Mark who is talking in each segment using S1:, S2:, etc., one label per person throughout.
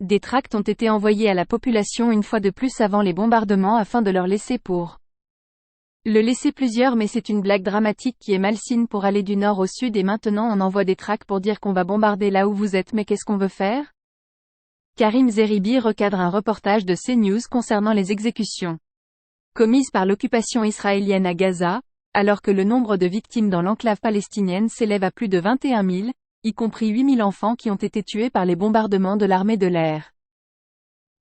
S1: Des tracts ont été envoyés à la population une fois de plus avant les bombardements afin de leur laisser le laisser plusieurs, mais c'est une blague dramatique qui est malsigne pour aller du nord au sud et maintenant on envoie des tracts pour dire qu'on va bombarder là où vous êtes, mais qu'est-ce qu'on veut faire? Karim Zeribi recadre un reportage de CNews concernant les exécutions commises par l'occupation israélienne à Gaza, alors que le nombre de victimes dans l'enclave palestinienne s'élève à plus de 21 000, y compris 8 000 enfants qui ont été tués par les bombardements de l'armée de l'air.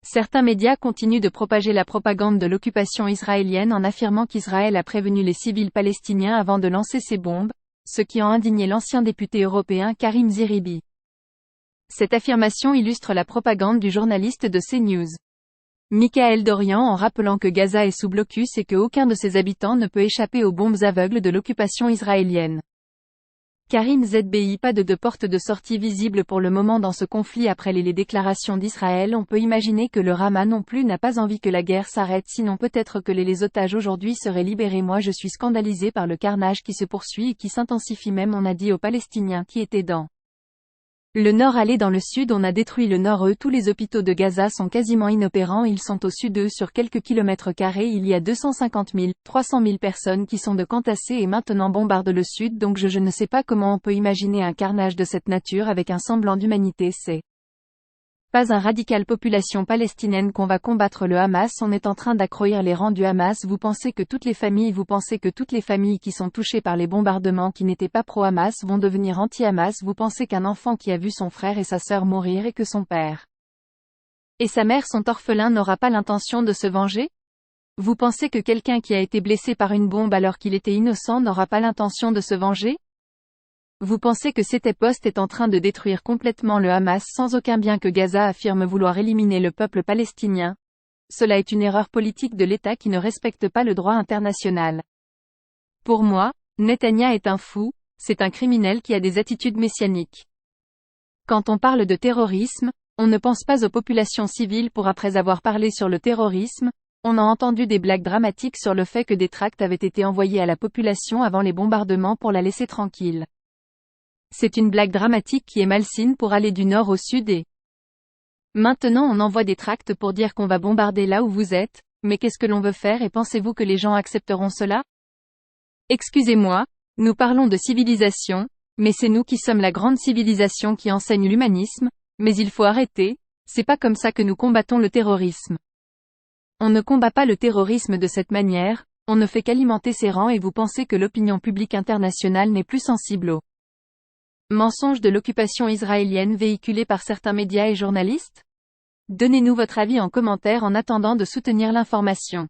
S1: Certains médias continuent de propager la propagande de l'occupation israélienne en affirmant qu'Israël a prévenu les civils palestiniens avant de lancer ces bombes, ce qui a indigné l'ancien député européen Karim Zeribi. Cette affirmation illustre la propagande du journaliste de CNews, Michael Dorian, en rappelant que Gaza est sous blocus et que aucun de ses habitants ne peut échapper aux bombes aveugles de l'occupation israélienne. Karim Zbi, pas de porte de sortie visible pour le moment dans ce conflit après les déclarations d'Israël. On peut imaginer que le Hamas non plus n'a pas envie que la guerre s'arrête, sinon peut-être que les otages aujourd'hui seraient libérés. Moi je suis scandalisé par le carnage qui se poursuit et qui s'intensifie même, on a dit aux Palestiniens qui étaient dans le nord aller dans le sud, on a détruit le nord. Tous les hôpitaux de Gaza sont quasiment inopérants, ils sont au sud sur quelques kilomètres carrés, il y a 250 000, 300 000 personnes qui sont entassées et maintenant bombardent le sud, donc je ne sais pas comment on peut imaginer un carnage de cette nature avec un semblant d'humanité. C'est pas un radical population palestinienne qu'on va combattre le Hamas, on est en train d'accroître les rangs du Hamas. Vous pensez que toutes les familles qui sont touchées par les bombardements qui n'étaient pas pro-Hamas vont devenir anti-Hamas? Vous pensez qu'un enfant qui a vu son frère et sa sœur mourir et que son père et sa mère sont orphelins n'aura pas l'intention de se venger? Vous pensez que quelqu'un qui a été blessé par une bombe alors qu'il était innocent n'aura pas l'intention de se venger? Vous pensez que cet poste est en train de détruire complètement le Hamas sans aucun bien, que Gaza affirme vouloir éliminer le peuple palestinien? Cela est une erreur politique de l'État qui ne respecte pas le droit international. Pour moi, Netanya est un fou, c'est un criminel qui a des attitudes messianiques. Quand on parle de terrorisme, on ne pense pas aux populations civiles. Après avoir parlé sur le terrorisme, on a entendu des blagues dramatiques sur le fait que des tracts avaient été envoyés à la population avant les bombardements pour la laisser tranquille. C'est une blague dramatique qui est malsigne pour aller du nord au sud et maintenant on envoie des tracts pour dire qu'on va bombarder là où vous êtes, mais qu'est-ce que l'on veut faire et pensez-vous que les gens accepteront cela? Excusez-moi, nous parlons de civilisation, mais c'est nous qui sommes la grande civilisation qui enseigne l'humanisme, mais il faut arrêter, c'est pas comme ça que nous combattons le terrorisme. On ne combat pas le terrorisme de cette manière, on ne fait qu'alimenter ses rangs. Et vous pensez que l'opinion publique internationale n'est plus sensible aux mensonges de l'occupation israélienne véhiculés par certains médias et journalistes? Donnez-nous votre avis en commentaire en attendant de soutenir l'information.